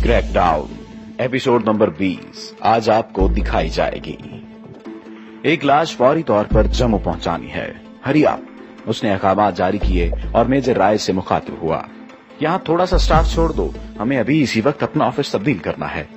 Crack down episode number 20 आज आपको दिखाई जाएगी। एक लाश फौरी तौर पर जम्मू पहुंचानी है। हरी आप। उसने अहकामात जारी किए और मेजर राय से मुखातिब हुआ। यहाँ थोड़ा सा स्टाफ छोड़ दो, हमें अभी इसी वक्त अपना ऑफिस तब्दील करना है।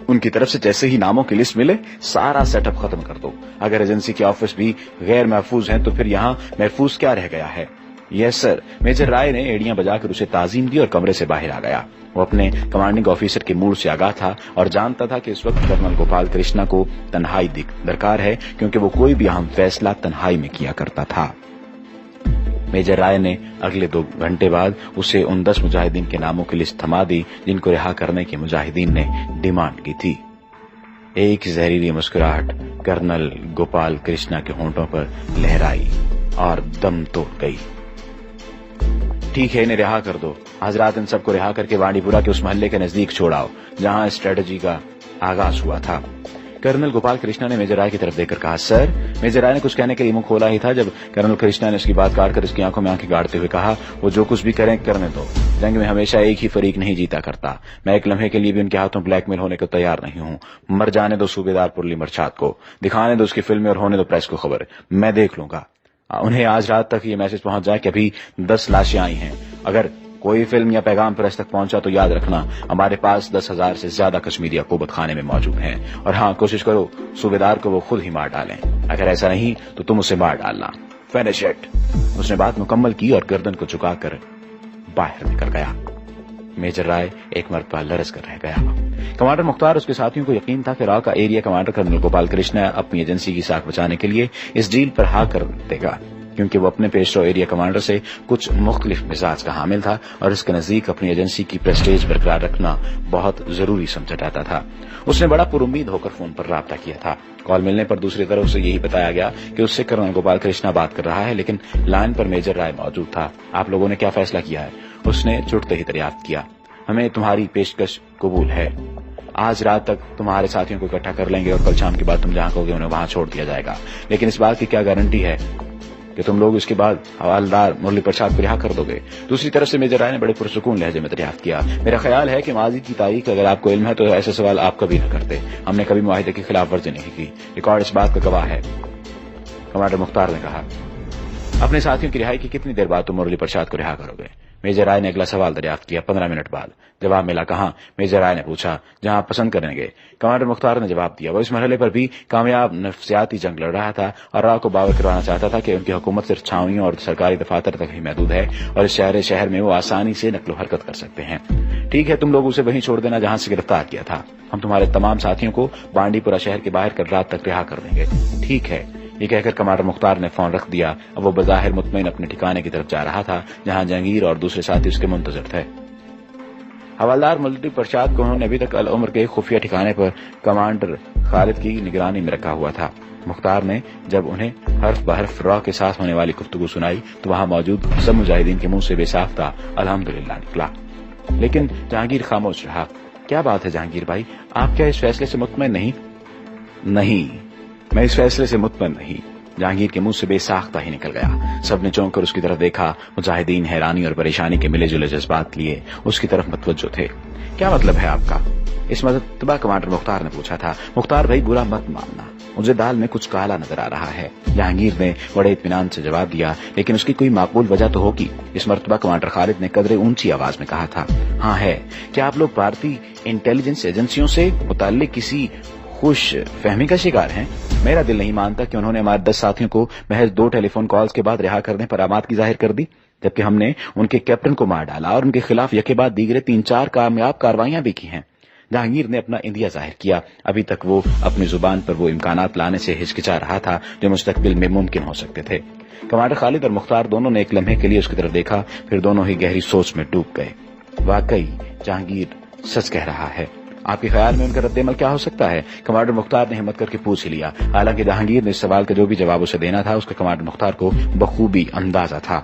उनकी तरफ से जैसे ही नामों की लिस्ट मिले सारा सेटअप खत्म कर दो। अगर एजेंसी के ऑफिस भी गैर महफूज हैं तो फिर यहाँ महफूज क्या रह गया है। Yes sir. मेजर राय ने एड़ियां बजाकर उसे ताजीम दी और कमरे से बाहर आ गया। वो अपने कमांडिंग ऑफिसर के मूड से आगाह था और जानता था कि इस वक्त कर्नल गोपाल कृष्णा को तन्हाई दरकार है, क्योंकि वो कोई भी अहम फैसला तन्हाई में किया करता था। मेजर राय ने अगले 2 घंटे बाद उसे उन 10 मुजाहिदीन के नामों की लिस्ट थमा दी जिनको रिहा करने के मुजाहिदीन ने डिमांड की थी। एक जहरीली मुस्कुराहट कर्नल गोपाल कृष्णा के होंठों पर लहराई और दम तोड़ गई। ठीक है, इन्हें रिहा कर दो। आज रात इन सबको रिहा करके वांडीपुरा के उस मोहल्ले के नजदीक छोड़ाओ जहां स्ट्रेटजी का आगाज हुआ था। कर्नल गोपाल कृष्णा ने मेजर राय की तरफ देखकर कहा, सर। मेजर राय ने कुछ कहने के लिए मुंह खोला ही था जब कर्नल कृष्णा ने उसकी बात काटकर उसकी आंखों में आंखें गाड़ते हुए कहा, वो जो कुछ भी करें करने दो। जंग में हमेशा एक ही फरीक नहीं जीता करता। मैं एक लम्हे के लिए भी उनके हाथों ब्लैकमेल होने को तैयार नहीं हूं। मर जाने दो सूबेदार पुरली मरछात को, दिखाने दो उसकी फिल्में और होने दो प्रेस को खबर। मैं देख लूंगा। उन्हें आज रात तक ये मैसेज पहुंच जाए कि अभी 10 लाशें आई हैं। अगर कोई फिल्म या पैगाम प्रेस तक पहुंचा तो याद रखना हमारे पास 10,000 से ज्यादा कश्मीरी अकूबत खाने में मौजूद हैं। और हाँ, कोशिश करो सूबेदार को वो खुद ही मार डालें। अगर ऐसा नहीं तो तुम उसे मार डालना। Finish it. उसने बात मुकम्मल की और गर्दन को झुकाकर बाहर निकल गया। मेजर राय एक मरतबा लरस कर रह गया। कमांडर मुख्तार उसके साथियों को यकीन था कि रॉ का area commander colonel Gopal Krishna अपनी एजेंसी की साख बचाने के लिए इस डील पर हाँ कर देगा, क्योंकि वो अपने पेशरो एरिया कमांडर से कुछ मुख्तलिफ मिजाज का हामिल था और इसके नजदीक अपनी एजेंसी की प्रेस्टेज बरकरार रखना बहुत जरूरी समझा जाता था। उसने बड़ा पुरुम्मीद होकर फोन पर राब्ता किया था। कॉल मिलने पर दूसरी तरफ उसे यही बताया गया कि उससे कर्नल गोपाल कृष्णा बात कर रहा है, लेकिन लाइन पर मेजर राय मौजूद था। आप लोगों ने क्या फैसला किया है? उसने छुटते ही दरियाफ्त किया। हमें तुम्हारी पेशकश कबूल है। आज रात तक तुम्हारे साथियों को इकट्ठा कर लेंगे और कल शाम के बाद तुम जहां कहोगे उन्हें वहां छोड़ दिया जाएगा। लेकिन इस बात की क्या गारंटी है कि तुम लोग इसके बाद हवालदार मुरली प्रसाद को रिहा कर दोगे? दूसरी तरफ से मेजर राय ने बड़े पुरसुकून लहजे में दरियाफ्त किया। मेरा ख्याल है कि माजी की तारीख अगर आपको इल्म है तो ऐसे सवाल आप कभी न करते। हमने कभी मुआहिदे की खिलाफ वर्जी नहीं की। रिकॉर्ड इस बात का गवाह है। कमांडर मुख्तार ने कहा, अपने साथियों की रिहाई की कितनी देर बाद तुम मुरली प्रसाद को रिहा करोगे? मेजर राय ने अगला सवाल दरियाफ्त किया। 15 मिनट बाद। जवाब मिला। कहां? मेजर राय ने पूछा। जहां आप पसंद करेंगे। कमांडर मुख्तार ने जवाब दिया। वो इस मरहले पर भी कामयाब नफ्सियाती जंग लड़ रहा था और राव को बावर करवाना चाहता था कि उनकी हुकूमत सिर्फ छावनियों और सरकारी दफातर तक ही महदूद है और इस शहर में वो आसानी से नकलो हरकत कर सकते हैं। ठीक है, तुम लोग उसे वहीं छोड़ देना जहां से गिरफ्तार किया था। हम तुम्हारे तमाम साथियों को बांडीपुरा शहर के बाहर कल रात तक रिहा कर देंगे। ठीक है, ये कहकर कमांडर मुख्तार ने फोन रख दिया। अब वो बज़ाहिर मुतमईन अपने ठिकाने की तरफ जा रहा था जहां जहांगीर और दूसरे साथी उसके मुंतजर थे। हवालदार मुरली प्रसाद को उन्होंने अभी तक अल उम्र के खुफिया ठिकाने पर कमांडर खालिद की निगरानी में रखा हुआ था। मुख्तार ने जब उन्हें हर्फ बहर्फ रॉ के साथ होने वाली गुफ्तगू सुनाई तो वहां मौजूद सब मुजाहिदीन के मुंह से बेसाख्ता अल्हम्दुलिल्लाह निकला। लेकिन जहांगीर खामोश रहा। क्या बात है जहांगीर भाई, आप क्या इस फैसले से मुतमईन नहीं? नहीं, मैं इस फैसले से मुतमईन नहीं। जहांगीर के मुंह से बेसाख्ता ही निकल गया। सबने चौंक कर उसकी तरफ देखा। मुजाहिदीन हैरानी और परेशानी के मिले जुले जज्बात लिए उसकी तरफ मुतवज्जो थे। क्या मतलब है आपका? इस मरतबा कमांडर मुख्तार ने पूछा था। मुख्तार भाई, बुरा मत मानना, मुझे दाल में कुछ काला नजर आ रहा है। जहांगीर ने बड़े इत्मीनान से जवाब दिया, लेकिन उसकी कोई माकूल वजह तो होगी। इस मरतबा कमांडर खालिद ने कदरे ऊंची आवाज में कहा था, हाँ है। क्या आप लोग भारतीय इंटेलिजेंस एजेंसियों से मुताल्लिक किसी खुश फहमी का शिकार हैं? मेरा दिल नहीं मानता कि उन्होंने हमारे 10 साथियों को महज 2 टेलीफोन कॉल्स के बाद रिहा करने पर आमाद की जाहिर कर दी, जबकि हमने उनके कैप्टन को मार डाला और उनके खिलाफ यके बाद दीगरे 3-4 कामयाब कार्रवाइयां भी की हैं। जहांगीर ने अपना इंदिया जाहिर किया। अभी तक वो अपनी जुबान पर वो इम्कानात लाने से हिचकिचा रहा था जो मुस्तकबिल में मुमकिन हो सकते थे। कमांडर खालिद और मुख्तार दोनों ने एक लम्हे के लिए उसकी तरफ देखा, फिर दोनों ही गहरी सोच में डूब गए। वाकई जहांगीर सच कह रहा है। आपके ख्याल में उनका रद्देमल क्या हो सकता है? कमांडर मुख्तार ने हिम्मत करके पूछ ही लिया। हालांकि जहांगीर ने इस सवाल का जो भी जवाब उसे देना था उसका कमांडर मुख्तार को बखूबी अंदाजा था।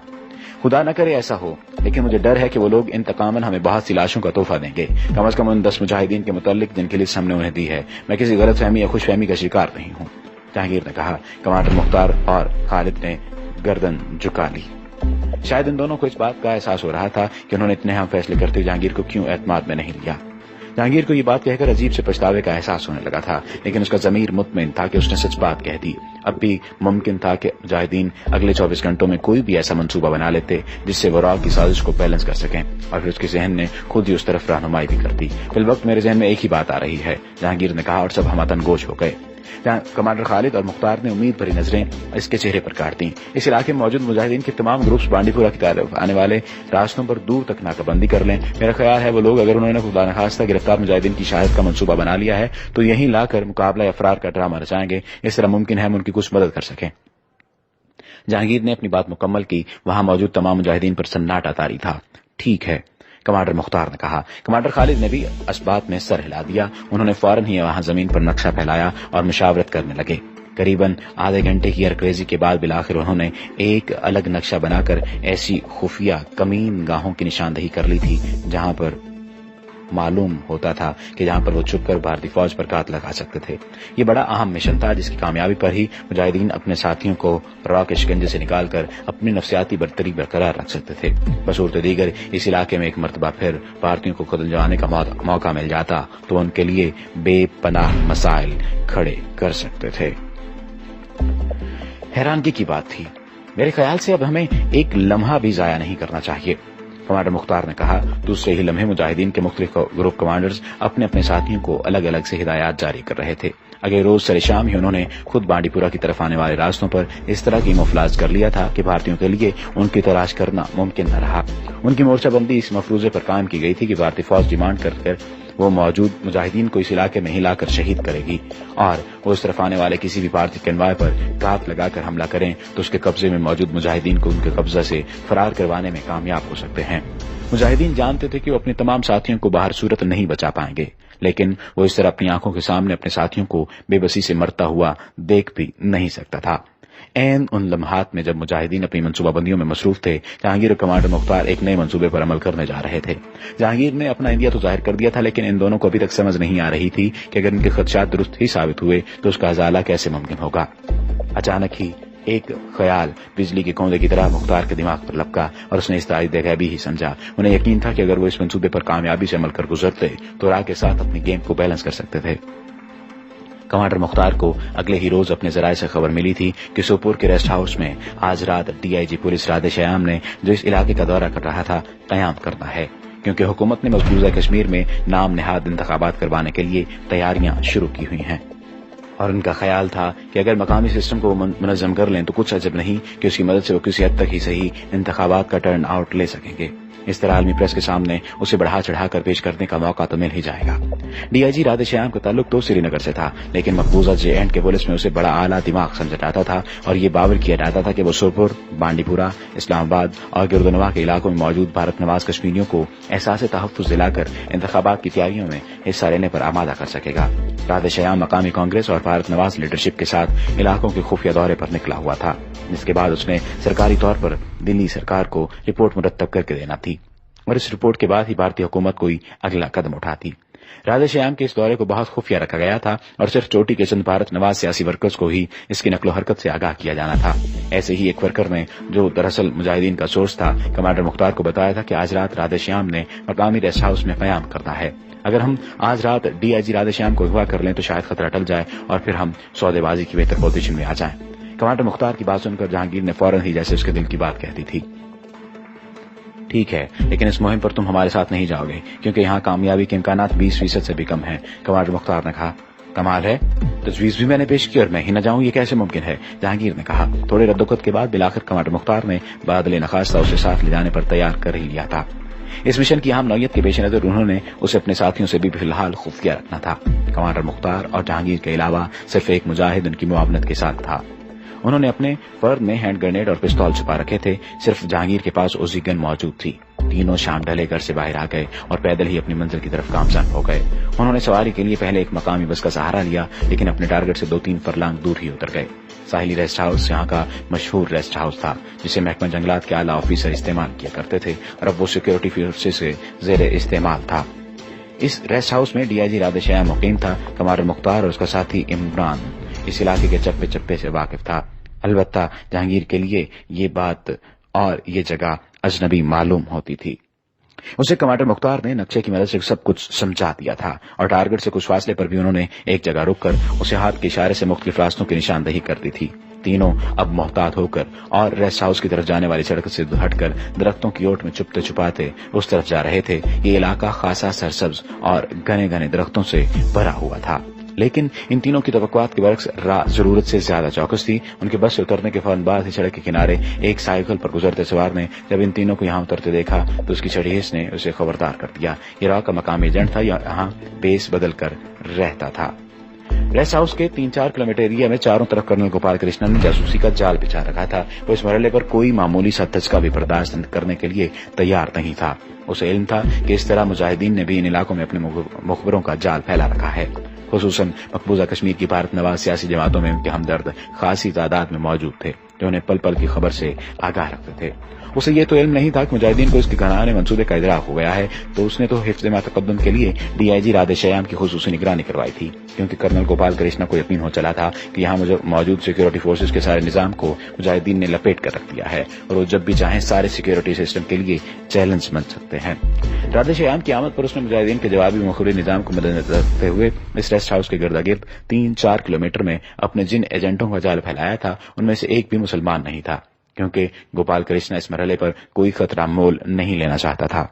खुदा न करे ऐसा हो, लेकिन मुझे डर है कि वो लोग इंतकामन हमें बहुत सी लाशों का तोहफा देंगे। कम से कम उन 10 मुजाहिदीन के मुताल्लिक जिनकी लिस्ट हमने उन्हें दी है। मैं किसी गलतफहमी या खुशफहमी का शिकार नहीं हूँ, जहांगीर ने कहा। कमांडर मुख्तार और खालिद ने गर्दन झुका ली। शायद इन दोनों को इस बात का एहसास हो रहा था कि उन्होंने इतने अहम फैसले करते हुए जहांगीर को क्यों एतमाद में नहीं लिया। जहांगीर को ये बात कहकर अजीब से पछतावे का एहसास होने लगा था, लेकिन उसका ज़मीर मुतमईन था कि उसने सच बात कह दी। अब भी मुमकिन था कि मुजाहिदीन अगले 24 घंटों में कोई भी ऐसा मंसूबा बना लेते जिससे वो रॉ की साजिश को बैलेंस कर सकें, और फिर उसके जहन ने खुद ही उस तरफ रहनुमाई भी कर दी। फिल वक्त मेरे जहन में एक ही बात आ रही है, जहांगीर ने कहा, और सब हमतन गोश हो गए। कमांडर खालिद और मुख्तार ने उम्मीद भरी नजरें इसके चेहरे पर काट दी। इस इलाके में मौजूद मुजाहिदीन के तमाम ग्रुप्स बांडीपुरा की तरफ आने वाले रास्तों पर दूर तक नाकाबंदी कर लें। मेरा ख्याल है वो लोग अगर उन्होंने खुदा न खास्ता गिरफ्तार मुजाहिदीन की शहादत का मंसूबा बना लिया है तो यहीं लाकर मुकाबला या फरार का ड्रामा रचाएंगे। इस तरह मुमकिन है हम उनकी कुछ मदद कर सकें। जहांगीर ने अपनी बात मुकम्मल की। वहां मौजूद तमाम मुजाहिदीन पर सन्नाटा तारी था। ठीक है, कमांडर मुख्तार ने कहा। कमांडर खालिद ने भी इस बात में सर हिला दिया। उन्होंने फौरन ही वहां जमीन पर नक्शा फैलाया और मुशावरत करने लगे। करीबन आधे घंटे की अरक्रेजी के बाद बिलाखिर उन्होंने एक अलग नक्शा बनाकर ऐसी खुफिया कमीन गाहों की निशानदेही कर ली थी जहां पर मालूम होता था कि जहां पर वो छुपकर भारतीय फौज पर घात लगा सकते थे। ये बड़ा अहम मिशन था जिसकी कामयाबी पर ही मुजाहिदीन अपने साथियों को रॉ के शिकंजे से निकालकर अपनी नफ्सियाती बरतरी बरकरार रख सकते थे। बसूरत दीगर इस इलाके में एक मरतबा फिर भारतीयों को कदम जमाने का मौका मिल जाता तो उनके लिए बेपनाह मसाइल खड़े कर सकते थे। हैरानगी की बात थी। मेरे ख्याल से अब हमें एक लम्हा भी जाया नहीं करना चाहिए, कमांडर मुख्तार ने कहा। दूसरे ही लम्हे मुजाहिदीन के मुख्तलिफ ग्रुप कमांडर्स अपने अपने साथियों को अलग अलग से हिदायत जारी कर रहे थे। अगले रोज सरे शाम ही उन्होंने खुद बांडीपुरा की तरफ आने वाले रास्तों पर इस तरह की मुफलाज कर लिया था कि भारतीयों के लिए उनकी तलाश करना मुमकिन न रहा। उनकी मोर्चाबंदी इस मफरूजे पर कायम की गई थी कि भारतीय फौज डिमांड कर वो मौजूद मुजाहिदीन को इस इलाके में ही लाकर शहीद करेगी, और वो इस तरफ आने वाले किसी भी भारतीय कन्वाय पर घात लगाकर हमला करें तो उसके कब्जे में मौजूद मुजाहिदीन को उनके कब्जा से फरार करवाने में कामयाब हो सकते हैं। मुजाहिदीन जानते थे कि वो अपने तमाम साथियों को बाहर सूरत नहीं बचा पाएंगे, लेकिन वो इस तरह अपनी आंखों के सामने अपने साथियों को बेबसी से मरता हुआ देख भी नहीं सकता था। ऐन उन लम्हात में जब मुजाहिदीन अपनी मंसूबाबंदियों में मसरूफ थे, जहांगीर और कमांडर मुख्तार एक नए मंसूबे पर अमल करने जा रहे थे। जहांगीर ने अपना इंदिया तो जाहिर कर दिया था, लेकिन इन दोनों को अभी तक समझ नहीं आ रही थी कि अगर इनके खदशात दुरुस्त ही साबित हुए तो उसका अजाला कैसे मुमकिन होगा। अचानक ही एक ख्याल बिजली के कौंधे की तरह मुख्तार के दिमाग पर लपका और उसने इस तारीख गैबी ही समझा। उन्हें यकीन था कि अगर वो इस मंसूबे पर कामयाबी से अमल कर गुजरते तो राह के साथ अपनी गेम को बैलेंस कर सकते थे। कमांडर मुख्तार को अगले ही रोज अपने जराये से खबर मिली थी कि सोपोर के रेस्ट हाउस में आज रात डीआईजी पुलिस राधे श्याम ने, जो इस इलाके का दौरा कर रहा था, कयाम करना है, क्योंकि हुकूमत ने मकबूजा कश्मीर में नाम नेहाद इंतखाबात करवाने के लिए तैयारियां शुरू की हुई हैं। और उनका ख्याल था कि अगर मकामी सिस्टम को मुनज़्ज़म कर लें तो कुछ अजब नहीं कि उसकी मदद से वो किसी हद तक ही सही इंतखाबात का टर्न आउट ले सकेंगे। इस तरह आलमी प्रेस के सामने उसे बढ़ा चढ़ाकर पेश करने का मौका तो मिल ही जाएगा। डीआईजी राधे श्याम का ताल्लुक तो श्रीनगर से था, लेकिन मकबूजा जे.एंड के पुलिस में उसे बड़ा आला दिमाग समझा जाता था और ये बावर किया जाता था कि वो सोपोर, बांडीपुरा, इस्लामाबाद और गिरदनवा के इलाकों में मौजूद भारत नवाज कश्मीरियों को एहसास तहफ़्फ़ुज़ दिलाकर इंतखाबात की तैयारियों में हिस्सा लेने पर आमादा कर सकेगा। राधे श्याम मकामी कांग्रेस और भारत नवाज लीडरशिप के साथ इलाकों के खुफिया दौरे पर निकला हुआ था, जिसके बाद उसने सरकारी तौर पर दिल्ली सरकार को रिपोर्ट मुरतब करके देना थी, और इस रिपोर्ट के बाद ही भारतीय हुकूमत कोई अगला कदम उठाती। राधे श्याम के इस दौरे को बहुत खुफिया रखा गया था और सिर्फ चोटी के चंद भारत नवाज सियासी वर्कर्स को ही इसकी नकलो हरकत से आगाह किया जाना था। ऐसे ही एक वर्कर ने, जो दरअसल मुजाहिदीन का सोर्स था, कमांडर मुख्तार को बताया था कि आज रात राधे श्याम ने मकामी रेस्ट हाउस में कयाम करना है। अगर हम आज रात डीआईजी राधे श्याम को अगवा कर लें तो शायद खतरा टल जाए और फिर हम सौदेबाजी की बेहतर पोजीशन में आ जाएं। कमांडर मुख्तार की बात सुनकर जहांगीर ने फौरन ही जैसे उसके दिल की बात कहती थी, ठीक है, लेकिन इस मुहिम पर तुम हमारे साथ नहीं जाओगे क्योंकि यहाँ कामयाबी के इम्कानात 20% से भी कम हैं। कमांडर मुख्तार ने कहा। कमाल है, तजवीज भी मैंने पेश की और मैं ही न जाऊं, ये कैसे मुमकिन है? जहांगीर ने कहा। थोड़े रद्दोखत के बाद बिलाखिर कमांडर मुख्तार ने बादल नखास्ता उसे साथ ले जाने पर तैयार कर ही लिया था। इस मिशन की अहम नौयत के पेश नजर उन्होंने उसे अपने साथियों से भी फिलहाल खुफिया रखना था। कमांडर मुख्तार और जहांगीर के अलावा सिर्फ एक मुजाहिद उनकी मुआवनत के साथ था। उन्होंने अपने फर्द में हैंड ग्रेनेड और पिस्तौल छुपा रखे थे। सिर्फ जहांगीर के पास उसी गन मौजूद थी। तीनों शाम ढले घर से बाहर आ गए और पैदल ही अपनी मंजिल की तरफ गामजन हो गए। उन्होंने सवारी के लिए पहले एक मकामी बस का सहारा लिया, लेकिन अपने टारगेट से 2-3 फरलांग दूर ही उतर गए। साहिली रेस्ट हाउस यहाँ का मशहूर रेस्ट हाउस था, जिसे महकमा जंगलात के आला ऑफिसर इस्तेमाल किया करते थे और अब वो सिक्योरिटी फोर्सेस से जेर इस्तेमाल था। इस रेस्ट हाउस में डीआईजी राधे श्याम मुकीम था। कमांडर मुख्तार और उसका साथी इमरान इस इलाके के चप्पे चप्पे से वाकिफ था। अलबत्ता जहांगीर के लिए ये बात और ये जगह अजनबी मालूम होती थी। उसे कमांडर मुख्तार ने नक्शे की मदद से सब कुछ समझा दिया था और टारगेट से कुछ फासले पर भी उन्होंने एक जगह रुककर उसे हाथ के इशारे से मुख्तलिफ रास्तों की निशानदेही कर दी थी। तीनों अब मोहतात होकर और रेस्ट हाउस की तरफ जाने वाली सड़क से हटकर दरख्तों की ओट में छुपते छुपाते उस तरफ जा रहे थे। ये इलाका खासा सरसब्ज और घने घने दरख्तों से भरा हुआ था, लेकिन इन तीनों की तवक्कुआत के बरक्स जरूरत से ज्यादा चौकस थी। उनके बस से उतरने के फौरन बाद ही सड़क के किनारे एक साइकिल पर गुजरते सवार ने जब इन तीनों को यहाँ उतरते देखा तो उसकी छड़ी हिस्स ने उसे खबरदार कर दिया। ये रॉ का मकामी एजेंट था, यहाँ बेस बदल कर रहता था। रेस्ट हाउस के 3-4 किलोमीटर एरिया में चारों तरफ कर्नल गोपाल कृष्णन ने जासूसी का जाल बिछा रखा था। वो इस मरहले पर कोई मामूली सा धचका भी बर्दाश्त करने के लिए तैयार नहीं था। उसे इल्म था कि इस तरह मुजाहिदीन ने भी इन इलाकों में अपने मुखबरों का जाल फैला रखा है। खुसूसन मकबूजा कश्मीर की भारत नवाज सियासी जमातों में उनके हमदर्द खासी तादाद में मौजूद थे, जो उन्हें पल पल की खबर से आगाह रखते थे। उसे ये तो इल्म नहीं था कि मुजाहिदीन को इसके घराने मंसूबे का इदराक हो गया है, तो उसने तो हिफ्ज़ मातक़द्दुम के लिए डीआईजी राधे श्याम की खुसूसी निगरानी करवाई थी, क्योंकि कर्नल गोपाल कृष्णा को यकीन हो चला था कि यहाँ मौजूद सिक्योरिटी फोर्सेज के सारे निजाम को मुजाहिदीन ने लपेट कर रख दिया है और वो जब भी चाहें सारे सिक्योरिटी सिस्टम के लिए चैलेंज बन सकते हैं। राधे श्याम की आमद पर उसने मुजाहिदीन के जवाबी मुखबरी निजाम को मद्देनजर रखते हुए इस रेस्ट हाउस के गिर्द गिर्द 3-4 किलोमीटर में अपने जिन एजेंटों का जाल फैलाया था उनमें से एक भी मुसलमान नहीं था, क्योंकि गोपाल कृष्णा इस मरहले पर कोई खतरा मोल नहीं लेना चाहता था।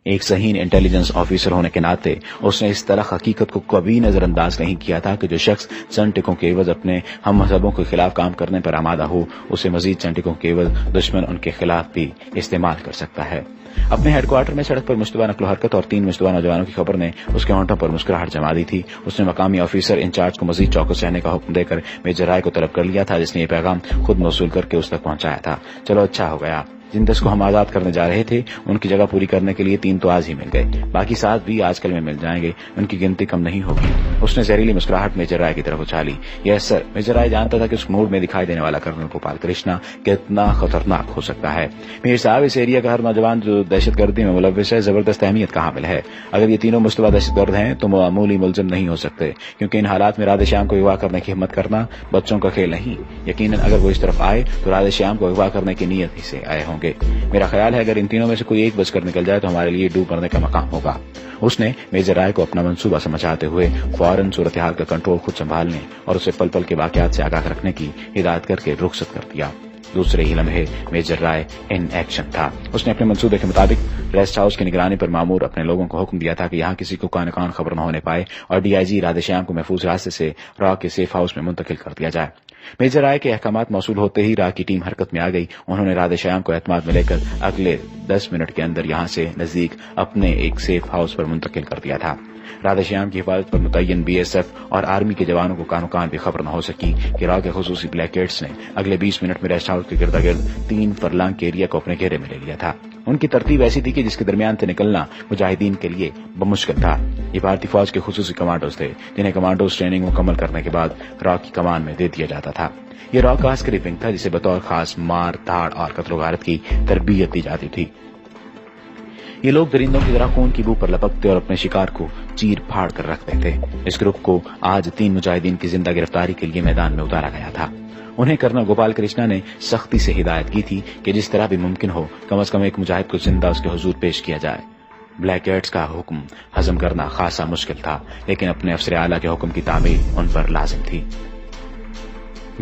एक सहीन इंटेलिजेंस ऑफिसर होने के नाते उसने इस तरह हकीकत को कभी नजरअंदाज नहीं किया था कि जो शख्स चंद टिकों के एवज अपने हम मजहबों के खिलाफ काम करने पर आमादा हो, उसे मजीद चंद टिकों के एवज दुश्मन उनके खिलाफ भी इस्तेमाल कर सकता है। अपने हेडक्वार्टर में सड़क पर मुश्तबा नकलो हरकत और 3 मुश्तबा नौजवानों की खबर ने उसके होंठों पर मुस्कुराहट जमा दी थी। उसने मकामी ऑफिसर इंचार्ज को मजीद चौकस रहने का हुक्म देकर मेजर राय को तलब कर लिया था, जिसने ये पैगाम खुद मौसूल करके उस तक पहुंचाया था। चलो अच्छा हो गया, जिन 10 को हम आजाद करने जा रहे थे उनकी जगह पूरी करने के लिए 3 तो आज ही मिल गए, बाकी 7 भी आजकल में मिल जाएंगे, उनकी गिनती कम नहीं होगी। उसने जहरीली मुस्कुराहट मेजर राय की तरफ उछाली। Yes sir. मेजर राय जानता था कि उस मूड में दिखाई देने वाला कर्नल गोपाल कृष्णा कितना खतरनाक हो सकता है। मीर साहब, इस एरिया का हर नौजवान जो दहशतगर्दी में मुलव्विस है जबरदस्त अहमियत का हामिल है। अगर ये तीनों मुश्तबा दहशतगर्द हैं तो मामूली मुलजिम नहीं हो सकते, क्योंकि इन हालात में राधे श्याम को अगवा करने की हिम्मत करना बच्चों का खेल नहीं। यकीनन अगर वो इस तरफ आए तो राधे श्याम को अगवा करने की नीयत ही से आए होंगे। मेरा ख्याल है अगर इन तीनों में से कोई एक बचकर निकल जाए तो हमारे लिए डूब मरने का मकाम होगा। उसने मेजर राय को अपना मंसूबा समझाते हुए फौरन सूरत हाल का कंट्रोल खुद संभालने और उसे पल पल के वाकयात से आगाह रखने की हिदायत करके रुखसत कर दिया। दूसरे ही लम्हे मेजर राय इन एक्शन था। उसने अपने मंसूबे के मुताबिक रेस्ट हाउस की निगरानी पर मामूर अपने लोगों को हुक्म दिया था कि यहाँ किसी को कान खबर न होने पाए और डीआईजी राधे श्याम को महफूज रास्ते से रॉ के सेफ हाउस में मुंतकिल कर दिया जाए। मेजर राय के अहकामात मौसूल होते ही रॉ की टीम हरकत में आ गई। उन्होंने राधे श्याम को एतमाद में लेकर अगले 10 मिनट के अंदर यहाँ से नजदीक अपने एक सेफ हाउस पर मुंतकिल कर दिया था। राधे श्याम की हिफाजत पर मुतय्यन बीएसएफ और आर्मी के जवानों को कानो कान भी खबर न हो सकी कि रॉ के खुसूसी ब्लैकेट्स ने अगले 20 मिनट में रेस्ट हाउस के गिर्द गिर्द 3 फरलांग के एरिया को अपने घेरे में ले लिया था। उनकी तरतीब ऐसी थी कि जिसके दरमियान से निकलना मुजाहिदीन के लिए बमुश्किल था। ये भारतीय फौज के खुसूसी कमांडोज थे, जिन्हें कमांडोज ट्रेनिंग मुकम्मल करने के बाद रॉ की कमान में दे दिया जाता था। ये रॉ का अस्करी विंग था, जिसे बतौर खास मार धाड़ और कत्ल गारत की तरबियत दी जाती थी। ये लोग दरिंदों की तरह खून की बू पर लपकते और अपने शिकार को चीर फाड़ कर रखते थे। इस ग्रुप को आज 3 मुजाहिदीन की जिंदा गिरफ्तारी के लिए मैदान में उतारा गया था। उन्हें कर्नल गोपाल कृष्णा ने सख्ती से हिदायत की थी कि जिस तरह भी मुमकिन हो कम से कम एक मुजाहिद को जिंदा उसके हुजूर पेश किया जाए। ब्लैकहेड्स का हुक्म हजम करना खासा मुश्किल था, लेकिन अपने अफसर आला के हुक्म की तामील उन पर लाजिम थी।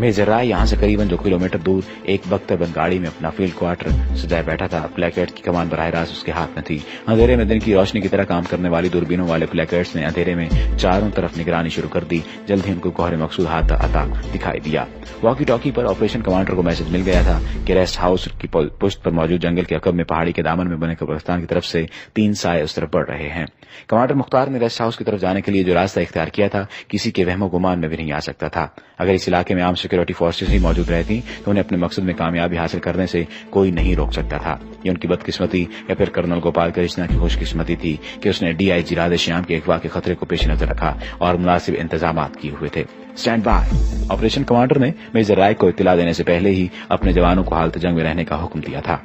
मेजर राय यहाँ से करीबन 2 किलोमीटर दूर एक बख्तरबंद गाड़ी में अपना फील्ड क्वार्टर सजाए बैठा था। ब्लैकहेड्स की कमान बराह रास्त उसके हाथ में थी। अंधेरे में दिन की रोशनी की तरह काम करने वाली दूरबीनों वाले ब्लैकहेड्स ने अंधेरे में चारों तरफ निगरानी शुरू कर दी। जल्द ही उनको गौहर मकसूद हाथ आता दिखाई दिया। वॉकी टॉकी पर ऑपरेशन कमांडर को मैसेज मिल गया था कि रेस्ट हाउस की पुष्ट पर मौजूद जंगल के अकब में पहाड़ी के दामन में बने कब्रिस्तान की तरफ से 3 साए उस तरफ बढ़ रहे हैं। कमांडर मुख्तार ने रेस्ट हाउस की तरफ जाने के लिए जो रास्ता इख्तियार किया था किसी के वहमो गुमान में भी नहीं आ सकता था। अगर इस इलाके में आम सिक्योरिटी फोर्सेज ही मौजूद रहती तो उन्हें अपने मकसद में कामयाबी हासिल करने से कोई नहीं रोक सकता था। ये उनकी बदकिस्मती या फिर कर्नल गोपाल कृष्णा की खुशकिस्मती थी कि उसने डीआईजी राधे श्याम के अगवा के खतरे को पेश नजर रखा और मुनासिब इंतजाम किए हुए थे। Stand by. ऑपरेशन कमांडर ने मेजर राय को इत्तला देने से पहले ही अपने जवानों को हालत जंग में रहने का हुक्म दिया था।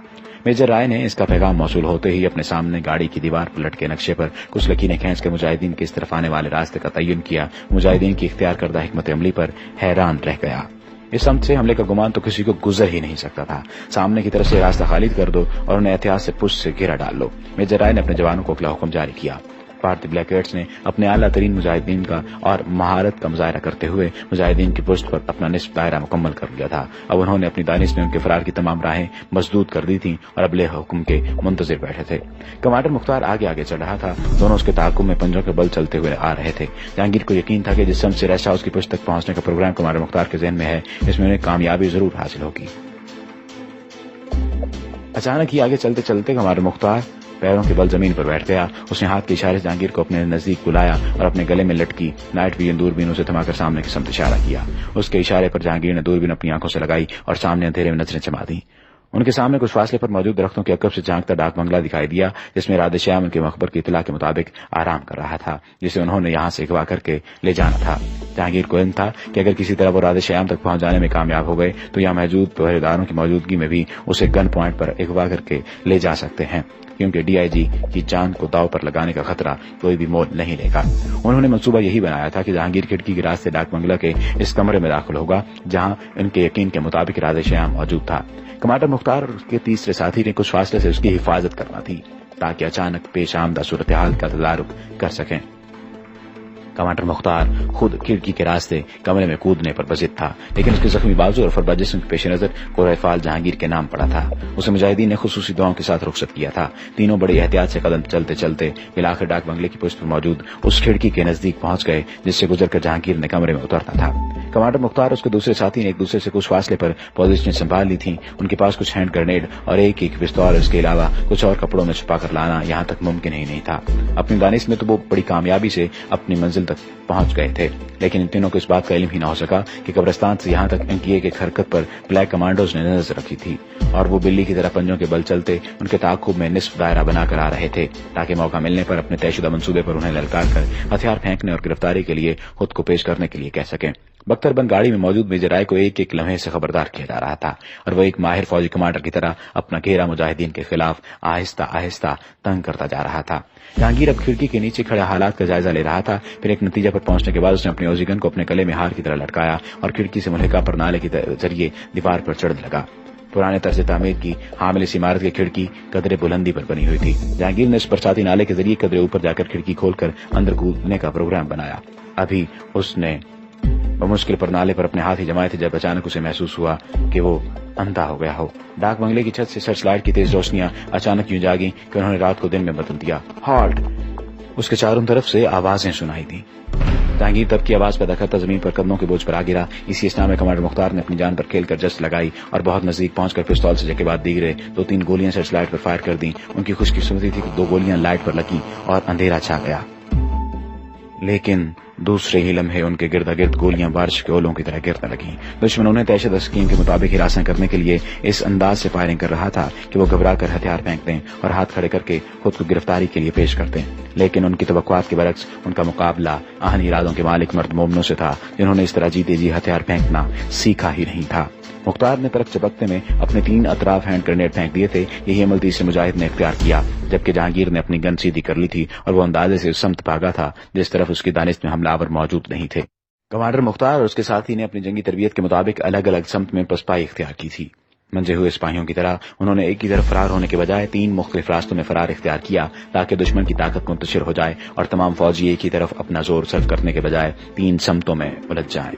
मेजर राय ने इसका पैगाम मौसूल होते ही अपने सामने गाड़ी की दीवार पर लटके नक्शे पर कुछ लकीरें खींचकर मुजाहिदीन के इस तरफ आने वाले रास्ते का तयन किया। मुजाहिदीन की इख्तियार करदा हिकमत अमली पर हैरान रह गया। اس سمت سے حملے کا گمان تو کسی کو گزر ہی نہیں سکتا تھا۔ سامنے کی طرف سے راستہ خالی کر دو اور انہیں احتیاط سے پشت سے گھیرا ڈال لو۔ میجر رائے نے اپنے جوانوں کو اگلا حکم جاری کیا۔ بھارتی بلیک ہیڈز نے اپنے اعلیٰ ترین مجاہدین کا اور مہارت کا مظاہرہ کرتے ہوئے مجاہدین کی پشت پر اپنا نصف دائرہ مکمل کر لیا تھا۔ اب انہوں نے اپنی دانش میں ان کے فرار کی تمام راہیں مسدود کر دی تھیں اور اب حکم کے منتظر بیٹھے تھے۔ کمانڈر مختار آگے آگے چل رہا تھا، دونوں اس کے تعاقب میں پنجوں کے بل چلتے ہوئے آ رہے تھے۔ جہانگیر کو یقین تھا کہ جس سمت سے ریسٹ ہاؤس کی پشت تک پہنچنے کا پروگرام کمانڈر مختار کے ذہن میں ہے، اس میں انہیں کامیابی ضرور حاصل ہوگی۔ اچانک ہی آگے چلتے چلتے کمانڈر مختار پیروں کے بل زمین پر بیٹھ گیا۔ اس نے ہاتھ کے اشارے سے جہانگیر کو اپنے نزدیک بلایا اور اپنے گلے میں لٹکی نائٹ ویژن دوربین اسے تھما کر سامنے کی سمت اشارہ کیا۔ اس کے اشارے پر جہانگیر نے دوربین اپنی آنکھوں سے لگائی اور سامنے اندھیرے میں نظریں جما دی۔ ان کے سامنے کچھ فاصلے پر موجود درختوں کے عقب سے جھانکتا ڈاک بنگلہ دکھائی دیا، جس میں رادھے شیام ان کے مخبر کی اطلاع کے مطابق آرام کر رہا تھا، جسے انہوں نے یہاں سے اغوا کر کے لے جانا تھا۔ جہانگیر کو علم تھا کہ اگر کسی طرح وہ رادھے شیام تک پہنچ جانے میں کامیاب ہو گئے تو یہاں موجود پہرے داروں کی موجودگی میں بھی اسے گن پوائنٹ پر اغوا کر کے لے جا سکتے ہیں، کیونکہ ڈی آئی جی کی جان کو داؤ پر لگانے کا خطرہ کوئی بھی مول نہیں لے گا۔ انہوں نے منصوبہ یہی بنایا تھا کہ جہانگیر کھڑکی کے راستے ڈاک بنگلہ کے اس کمرے میں داخل ہوگا جہاں ان کے یقین کے مطابق رادھے شیام موجود تھا۔ کمانڈر مختار اور اس کے تیسرے ساتھی نے کچھ فاصلے سے اس کی حفاظت کرنا تھی تاکہ اچانک پیش آمدہ صورتحال کا تدارک کر سکیں۔ کمانڈر مختار خود کھڑکی کے راستے کمرے میں کودنے پر بضد تھا، لیکن اس کے زخمی بازو اور فربا جسم کے پیش نظر قرہ فال جہانگیر کے نام پڑا تھا۔ اسے مجاہدین نے خصوصی دعاؤں کے ساتھ رخصت کیا تھا۔ تینوں بڑی احتیاط سے قدم چلتے چلتے بالآخر ڈاک بنگلے کی پشت پر موجود اس کھڑکی کے نزدیک پہنچ گئے جس سے گزر کر جہانگیر نے کمرے میں اترنا تھا۔ کمانڈر مختار اور اس کے دوسرے ساتھی نے ایک دوسرے سے کچھ فاصلے پر پوزیشن سنبھال لی تھیں۔ ان کے پاس کچھ ہینڈ گرنیڈ اور ایک پستول، اس کے علاوہ کچھ اور کپڑوں میں چھپا کر لانا یہاں تک ممکن ہی نہیں تھا۔ اپنی دانش میں تو وہ بڑی کامیابی سے اپنی منزل تک پہنچ گئے تھے، لیکن ان تینوں کو اس بات کا علم ہی نہ ہو سکا کہ قبرستان سے یہاں تک ان کی ایک حرکت پر بلیک کمانڈوز نے نظر رکھی تھی اور وہ بلی کی طرح پنجوں کے بل چلتے ان کے تعاقب میں نصف دائرہ بنا کر آ رہے تھے تاکہ موقع ملنے پر اپنے طے شدہ منصوبے پر انہیں للکار کر ہتھیار پھینکنے اور گرفتاری کے لیے خود کو پیش کرنے کے لیے کہہ سکیں۔ بختر بند گاڑی میں موجود میجر رائے کو ایک ایک لمحے سے خبردار کیا جا رہا تھا اور وہ ایک ماہر فوجی کمانڈر کی طرح اپنا گھیرا مجاہدین کے خلاف آہستہ آہستہ تنگ کرتا جا رہا تھا۔ جہانگیر اب کھڑکی کے نیچے کھڑے حالات کا جائزہ لے رہا تھا۔ پھر ایک نتیجہ پر پہنچنے کے بعد اس نے اپنے اوزیگن کو اپنے گلے میں ہار کی طرح لٹکایا اور کھڑکی سے ملحقہ پر نالے کے ذریعے دیوار پر چڑھنے لگا۔ پرانے طرز تعمیر کی حامل اس عمارت کی کھڑکی قدرے بلندی پر بنی ہوئی تھی۔ جہانگیر نے اس برساتی نالے کے ذریعے قدرے اوپر جا کر کھڑکی کھول کر اندر کودنے کا پروگرام بنایا۔ ابھی اس نے بمشکل پر نالے پر اپنے ہاتھ ہی جمائے تھے جب اچانک اسے محسوس ہوا کہ وہ اندھا ہو گیا ہو۔ ڈاک بنگلے کی چھت سے سرچ لائٹ کی تیز روشنیاں اچانک یوں جاگیں کہ انہوں نے رات کو دن میں بدل دیا۔ ہالٹ! اس کے چاروں طرف سے آوازیں سنائی دیں۔ جہانگیر تب کی آواز پیدا کرتا زمین پر قدموں کے بوجھ پر آ گرا۔ اسی اسنا میں کمانڈر مختار نے اپنی جان پر کھیل کر جست لگائی اور بہت نزدیک پہنچ کر پستول سے کے بعد دیگرے 2-3 گولیاں سرچ لائٹ پر فائر کر دیں۔ ان کی خوش قسمتی تھی کہ 2 گولیاں لائٹ پر لگیں اور اندھیرا چھا گیا، لیکن دوسرے ہی لمحے ان کے گرد گرد گولیاں بارش کے اولوں کی طرح گرنے لگیں۔ دشمن انہیں طے شدہ اسکیم کے مطابق ہراساں کرنے کے لیے اس انداز سے فائرنگ کر رہا تھا کہ وہ گھبرا کر ہتھیار پھینک دیں اور ہاتھ کھڑے کر کے خود کو گرفتاری کے لیے پیش کر دیں، لیکن ان کی توقعات کے برعکس ان کا مقابلہ اہم ارادوں کے مالک مرد مومنوں سے تھا جنہوں نے اس طرح جیتے جی ہتھیار پھینکنا سیکھا ہی نہیں تھا۔ مختار نے ترک چپکتے میں اپنے 3 اطراف ہینڈ گرنیڈ پھینک دیے تھے۔ یہی عمل تیسرے مجاہد نے اختیار کیا، جبکہ جہانگیر نے اپنی گن سیدھی کر لی تھی اور وہ اندازے سے اس سمت بھاگا تھا جس طرف اس کی دانش میں حملہ آور موجود نہیں تھے۔ کمانڈر مختار اور اس کے ساتھی نے اپنی جنگی تربیت کے مطابق الگ الگ سمت میں پسپائی اختیار کی تھی۔ منجے ہوئے سپاہیوں کی طرح انہوں نے ایک کی طرف فرار ہونے کے بجائے 3 مختلف راستوں میں فرار اختیار کیا تاکہ دشمن کی طاقت منتشر ہو جائے اور تمام فوجی ایک ہی طرف اپنا زور صرف کرنے کے بجائے 3 سمتوں میں الجھ جائیں۔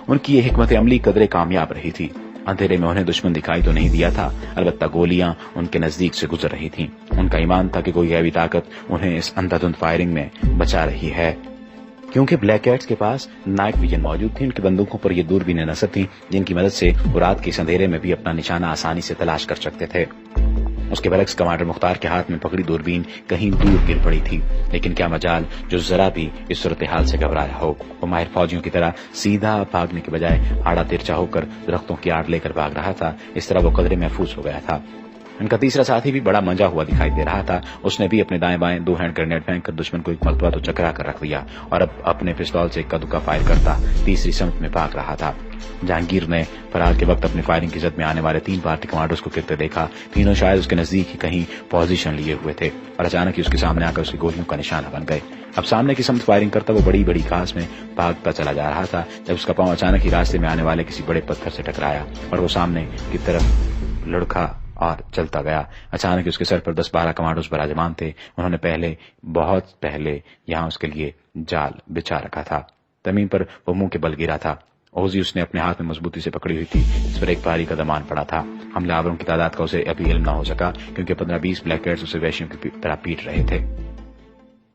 ان کی یہ حکمت عملی قدرے کامیاب رہی تھی۔ اندھیرے میں انہیں دشمن دکھائی تو نہیں دیا تھا، البتہ گولیاں ان کے نزدیک سے گزر رہی تھیں۔ ان کا ایمان تھا کہ کوئی غیبی طاقت انہیں اس اندھا دھند فائرنگ میں بچا رہی ہے، کیونکہ بلیک کیٹس کے پاس نائٹ ویژن موجود تھی۔ ان کی بندوقوں پر یہ دوربینیں نصب تھیں جن کی مدد سے وہ رات کے اس اندھیرے میں بھی اپنا نشانہ آسانی سے تلاش کر سکتے تھے۔ اس کے برعکس کمانڈر مختار کے ہاتھ میں پکڑی دوربین کہیں دور گر پڑی تھی، لیکن کیا مجال جو ذرا بھی اس صورتحال سے گھبرایا ہو۔ وہ ماہر فوجیوں کی طرح سیدھا بھاگنے کے بجائے آڑا ترچا ہو کر درختوں کی آڑ لے کر بھاگ رہا تھا۔ اس طرح وہ قدرے محفوظ ہو گیا تھا۔ ان کا تیسرا ساتھی بھی بڑا منجا ہوا دکھائی دے رہا تھا۔ اس نے بھی اپنے دائیں بائیں 2 ہینڈ گرنیڈ پھینک کر دشمن کو ایک مرتبہ تو چکرا کر رکھ دیا اور اب اپنے پستول سے اکا دکا فائر کرتا تیسری سمت میں بھاگ رہا تھا۔ جہانگیر نے فرار کے وقت اپنی فائرنگ کی زد میں آنے والے 3 بھارتی کمانڈوز کو گرتے دیکھا۔ تینوں شاید اس کے نزدیک ہی کہیں پوزیشن لیے ہوئے تھے اور اچانک ہی اس کے سامنے آ کر اس کی گولیوں کا نشانہ بن گئے۔ اب سامنے کی سمت فائرنگ کرتا وہ بڑی بڑی گھاس میں بھاگتا چلا جا رہا تھا جب اس کا پاؤں اچانک ہی راستے میں آنے والے کسی بڑے پتھر سے ٹکرایا اور وہ سامنے کی طرف لڑکا اور چلتا گیا۔ اچانک اس کے سر پر 10-12 کمانڈوز براجمان تھے۔ انہوں نے بہت پہلے یہاں اس کے لیے جال بچھا رکھا تھا۔ زمین پر وہ منہ کے بل گرا تھا۔ اوزی اس نے اپنے ہاتھ میں مضبوطی سے پکڑی ہوئی تھی جس پر ایک بھاری کدمان پڑا تھا۔ حملہ آوروں کی تعداد کا اسے ابھی علم نہ ہو سکا کیونکہ 15-20 بلیک ریڈز اسے وحشیوں کی طرح پیٹ رہے تھے۔